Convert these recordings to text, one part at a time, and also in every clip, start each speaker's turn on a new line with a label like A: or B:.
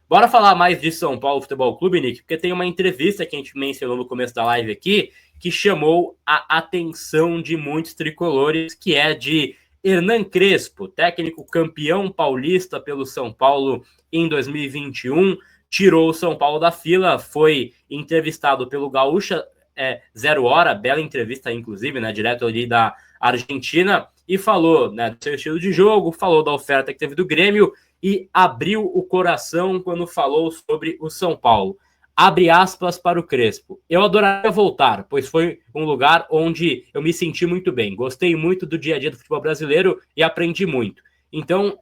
A: Bora falar mais de São Paulo Futebol Clube, Nick, porque tem uma entrevista que a gente mencionou no começo da live aqui, que chamou a atenção de muitos tricolores, que é de Hernan Crespo, técnico campeão paulista pelo São Paulo em 2021, tirou o São Paulo da fila, foi entrevistado pelo Gaúcha Zero Hora, bela entrevista, inclusive, né, direto ali da Argentina, e falou, né, do seu estilo de jogo, falou da oferta que teve do Grêmio e abriu o coração quando falou sobre o São Paulo. Abre aspas para o Crespo. Eu adoraria voltar, pois foi um lugar onde eu me senti muito bem. Gostei muito do dia a dia do futebol brasileiro e aprendi muito. Então,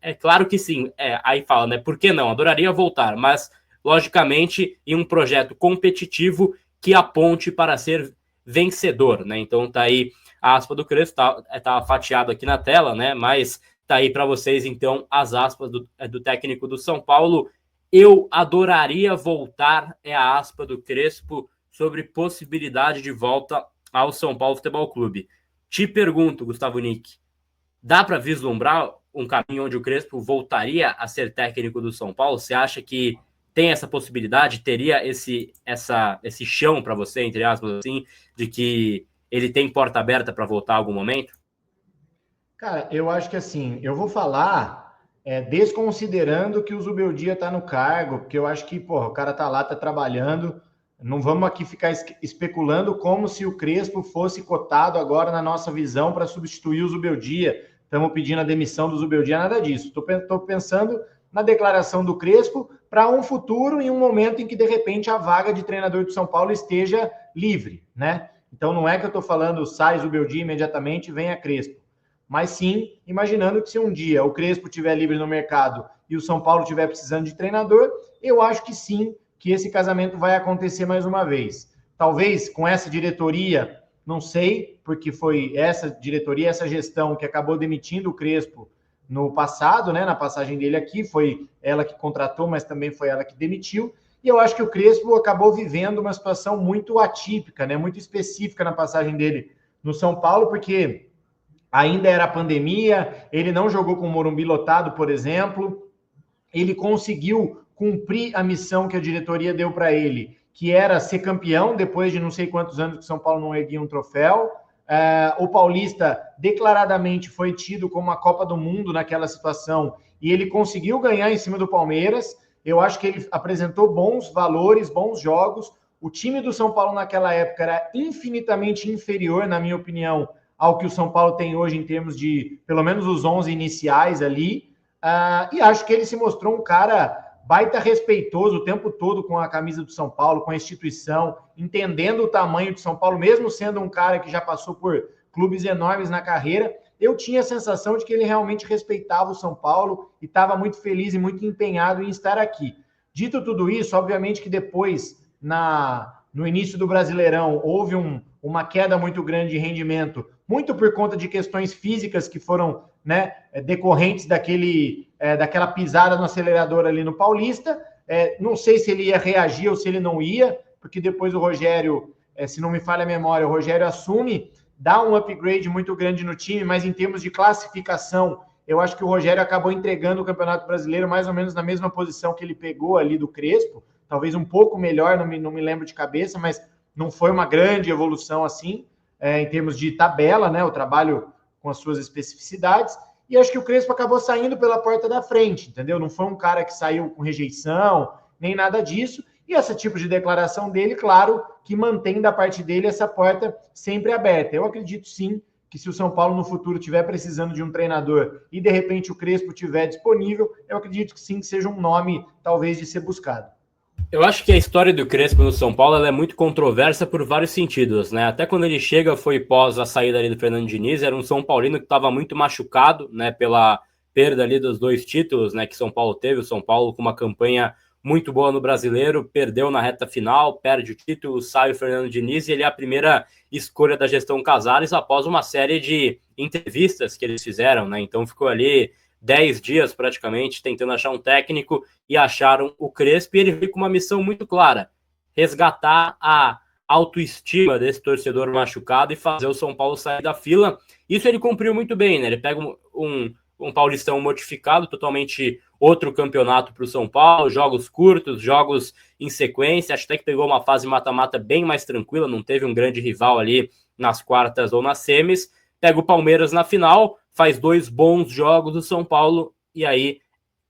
A: é claro que sim. Aí fala, né? Por que não? Adoraria voltar, mas, logicamente, em um projeto competitivo que aponte para ser vencedor, né? Então, tá aí a aspa do Crespo, tá fatiado aqui na tela, né? Mas tá aí para vocês, então, as aspas do técnico do São Paulo. Eu adoraria voltar, é a aspa do Crespo sobre possibilidade de volta ao São Paulo Futebol Clube. Te pergunto, Gustavo Nick, dá para vislumbrar um caminho onde o Crespo voltaria a ser técnico do São Paulo? Você acha que tem essa possibilidade, teria esse chão para você, entre aspas, assim, de que ele tem porta aberta para voltar a algum momento?
B: Cara, eu acho que assim, eu vou falar desconsiderando que o Zubeldia tá no cargo, porque eu acho que, porra, o cara tá lá, tá trabalhando. Não vamos aqui ficar especulando como se o Crespo fosse cotado agora na nossa visão para substituir o Zubeldia. Estamos pedindo a demissão do Zubeldia, nada disso. Estou pensando na declaração do Crespo para um futuro, em um momento em que, de repente, a vaga de treinador de São Paulo esteja livre, né? Então, não é que eu estou falando sai Zubeldia imediatamente, venha Crespo. Mas sim, imaginando que se um dia o Crespo estiver livre no mercado e o São Paulo estiver precisando de treinador, eu acho que sim, que esse casamento vai acontecer mais uma vez. Talvez com essa diretoria, não sei, porque foi essa diretoria, essa gestão que acabou demitindo o Crespo no passado, né, na passagem dele aqui, foi ela que contratou, mas também foi ela que demitiu, e eu acho que o Crespo acabou vivendo uma situação muito atípica, né, muito específica na passagem dele no São Paulo, porque ainda era pandemia, ele não jogou com o Morumbi lotado, por exemplo, ele conseguiu cumprir a missão que a diretoria deu para ele, que era ser campeão, depois de não sei quantos anos que São Paulo não erguia um troféu. O Paulista declaradamente foi tido como a Copa do Mundo naquela situação, e ele conseguiu ganhar em cima do Palmeiras. Eu acho que ele apresentou bons valores, bons jogos. O time do São Paulo naquela época era infinitamente inferior, na minha opinião, ao que o São Paulo tem hoje em termos de, pelo menos, os 11 iniciais ali. E acho que ele se mostrou um cara baita respeitoso o tempo todo com a camisa do São Paulo, com a instituição, entendendo o tamanho de São Paulo, mesmo sendo um cara que já passou por clubes enormes na carreira. Eu tinha a sensação de que ele realmente respeitava o São Paulo e estava muito feliz e muito empenhado em estar aqui. Dito tudo isso, obviamente que depois, no início do Brasileirão, houve uma queda muito grande de rendimento, muito por conta de questões físicas que foram, né, decorrentes daquela pisada no acelerador ali no Paulista. Não sei se ele ia reagir ou se ele não ia, porque depois o Rogério, se não me falha a memória, o Rogério assume, dá um upgrade muito grande no time, mas em termos de classificação, eu acho que o Rogério acabou entregando o Campeonato Brasileiro mais ou menos na mesma posição que ele pegou ali do Crespo, talvez um pouco melhor, não me lembro de cabeça, mas não foi uma grande evolução assim, em termos de tabela, né? O trabalho com as suas especificidades. E acho que o Crespo acabou saindo pela porta da frente, entendeu? Não foi um cara que saiu com rejeição, nem nada disso. E esse tipo de declaração dele, claro, que mantém da parte dele essa porta sempre aberta. Eu acredito sim que se o São Paulo no futuro estiver precisando de um treinador e de repente o Crespo estiver disponível, eu acredito que sim, que seja um nome talvez de ser buscado.
A: Eu acho que a história do Crespo no São Paulo ela é muito controversa por vários sentidos, né? Até quando ele chega foi pós a saída ali do Fernando Diniz, era um São Paulino que estava muito machucado, né? Pela perda ali dos 2 títulos, né? Que São Paulo teve, o São Paulo com uma campanha muito boa no Brasileiro, perdeu na reta final, perde o título, sai o Fernando Diniz e ele é a primeira escolha da gestão Casares após uma série de entrevistas que eles fizeram, né? Então ficou ali 10 dias praticamente tentando achar um técnico e acharam o Crespo e ele veio com uma missão muito clara, resgatar a autoestima desse torcedor machucado e fazer o São Paulo sair da fila. Isso ele cumpriu muito bem, né? Ele pega um paulistão modificado, totalmente outro campeonato para o São Paulo, jogos curtos, jogos em sequência, acho até que pegou uma fase mata-mata bem mais tranquila, não teve um grande rival ali nas quartas ou nas semis, pega o Palmeiras na final, faz 2 bons jogos do São Paulo e aí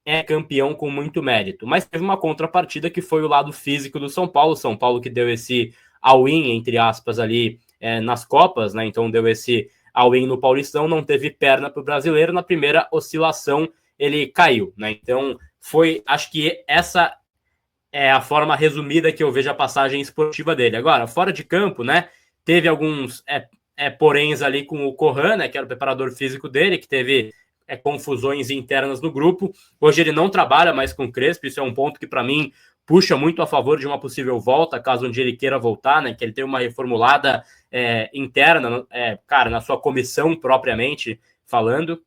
A: é campeão com muito mérito. Mas teve uma contrapartida que foi o lado físico do São Paulo que deu esse all-in, entre aspas, ali nas Copas, né? Então deu esse all-in no Paulistão, não teve perna para o brasileiro, na primeira oscilação ele caiu, né? Então acho que essa é a forma resumida que eu vejo a passagem esportiva dele. Agora, fora de campo, né? Teve alguns poréns ali com o Corran, né? Que era o preparador físico dele, que teve confusões internas no grupo. Hoje ele não trabalha mais com o Crespo, isso é um ponto que para mim puxa muito a favor de uma possível volta, caso um dia ele queira voltar, né? Que ele tenha uma reformulada interna, cara, na sua comissão propriamente falando.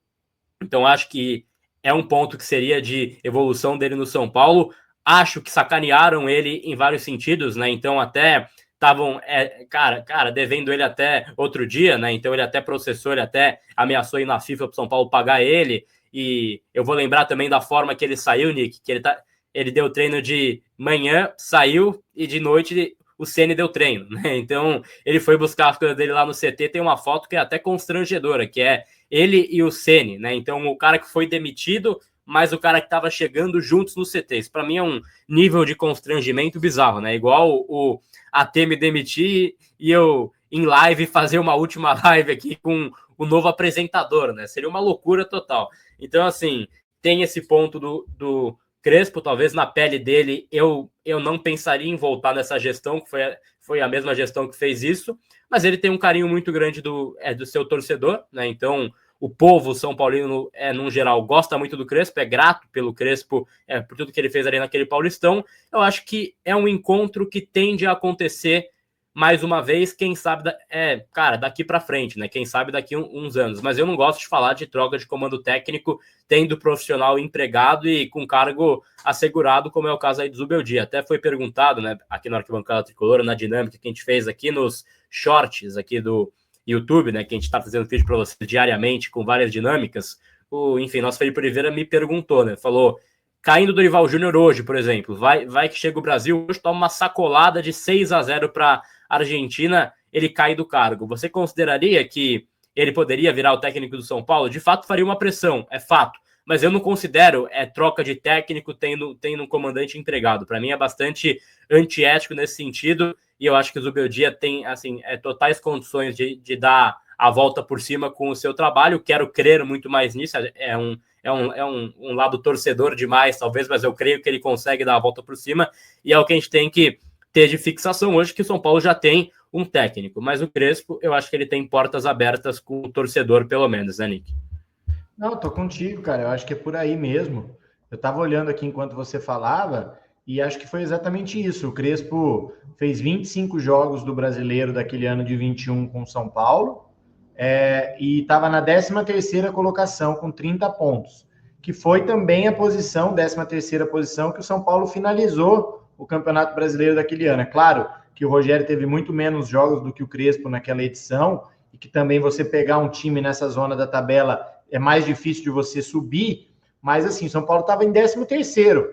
A: Então acho que é um ponto que seria de evolução dele no São Paulo. Acho que sacanearam ele em vários sentidos, né? Então até estavam, devendo ele até outro dia, né? Então ele até processou, ele até ameaçou ir na FIFA para o São Paulo pagar ele. E eu vou lembrar também da forma que ele saiu, Nick, que ele deu treino de manhã, saiu, e de noite o Ceni deu treino, né? Então ele foi buscar as coisas dele lá no CT, tem uma foto que é até constrangedora, que é ele e o Ceni, né? Então o cara que foi demitido, mas o cara que estava chegando juntos no CT. Isso para mim é um nível de constrangimento bizarro, né? Igual o AT me demitir e eu em live fazer uma última live aqui com o novo apresentador, né? Seria uma loucura total. Então, assim, tem esse ponto do Crespo, talvez na pele dele eu não pensaria em voltar nessa gestão, que foi a mesma gestão que fez isso, mas ele tem um carinho muito grande do seu torcedor, né? Então, o povo são paulino, num geral, gosta muito do Crespo, é grato pelo Crespo, por tudo que ele fez ali naquele Paulistão. Eu acho que é um encontro que tende a acontecer mais uma vez, quem sabe, daqui para frente, né? Quem sabe daqui uns anos. Mas eu não gosto de falar de troca de comando técnico tendo profissional empregado e com cargo assegurado, como é o caso aí do Zubeldia. Até foi perguntado, né, aqui na Arquibancada Tricolor, na dinâmica que a gente fez aqui nos shorts aqui do YouTube, né, que a gente está fazendo vídeo para vocês diariamente com várias dinâmicas. Enfim, nosso Felipe Oliveira me perguntou, né? Falou: caindo do Dorival Júnior hoje, por exemplo, vai que chega o Brasil, hoje toma uma sacolada de 6-0 para Argentina, ele cai do cargo. Você consideraria que ele poderia virar o técnico do São Paulo? De fato, faria uma pressão, é fato. Mas eu não considero troca de técnico tendo um comandante empregado. Para mim é bastante antiético nesse sentido, e eu acho que o Zubeldia tem assim, totais condições de dar a volta por cima com o seu trabalho. Quero crer muito mais nisso, é um lado torcedor demais, talvez, mas eu creio que ele consegue dar a volta por cima, e é o que a gente tem que ter de fixação hoje, que o São Paulo já tem um técnico, mas o Crespo, eu acho que ele tem portas abertas com o torcedor, pelo menos, né, Nick?
B: Não, tô contigo, cara, eu acho que é por aí mesmo. Eu tava olhando aqui enquanto você falava, e acho que foi exatamente isso. O Crespo fez 25 jogos do Brasileiro daquele ano de 21 com o São Paulo, e estava na 13ª colocação com 30 pontos, que foi também a posição, 13ª posição, que o São Paulo finalizou o Campeonato Brasileiro daquele ano. É claro que o Rogério teve muito menos jogos do que o Crespo naquela edição, e que também você pegar um time nessa zona da tabela é mais difícil de você subir, mas assim, o São Paulo estava em 13º,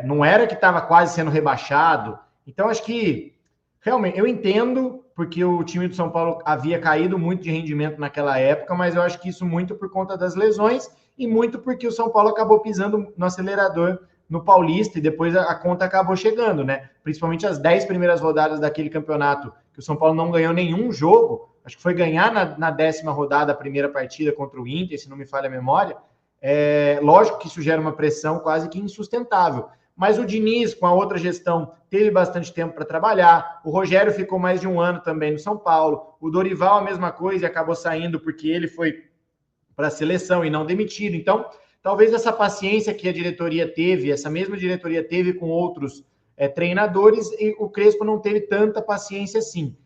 B: não era que estava quase sendo rebaixado. Então acho que realmente eu entendo, porque o time do São Paulo havia caído muito de rendimento naquela época, mas eu acho que isso muito por conta das lesões e muito porque o São Paulo acabou pisando no acelerador no Paulista, e depois a conta acabou chegando, né? Principalmente as 10 primeiras rodadas daquele campeonato, que o São Paulo não ganhou nenhum jogo, acho que foi ganhar na 10ª rodada a primeira partida contra o Inter, se não me falha a memória. Lógico que isso gera uma pressão quase que insustentável, mas o Diniz, com a outra gestão, teve bastante tempo para trabalhar, o Rogério ficou mais de um ano também no São Paulo, o Dorival a mesma coisa e acabou saindo porque ele foi para a seleção e não demitido. Então, talvez essa paciência que a diretoria teve, essa mesma diretoria teve com outros treinadores, e o Crespo não teve tanta paciência assim.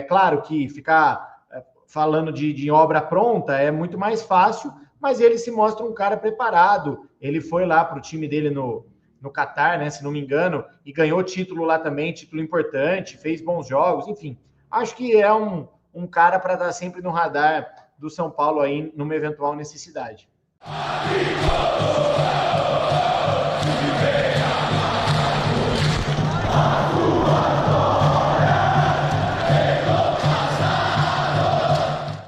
B: Claro que ficar falando de obra pronta é muito mais fácil, mas ele se mostra um cara preparado. Ele foi lá para o time dele no Catar, né, se não me engano, e ganhou título lá também, título importante, fez bons jogos, enfim. Acho que é um cara para estar sempre no radar do São Paulo aí, numa eventual necessidade.
C: Amigo!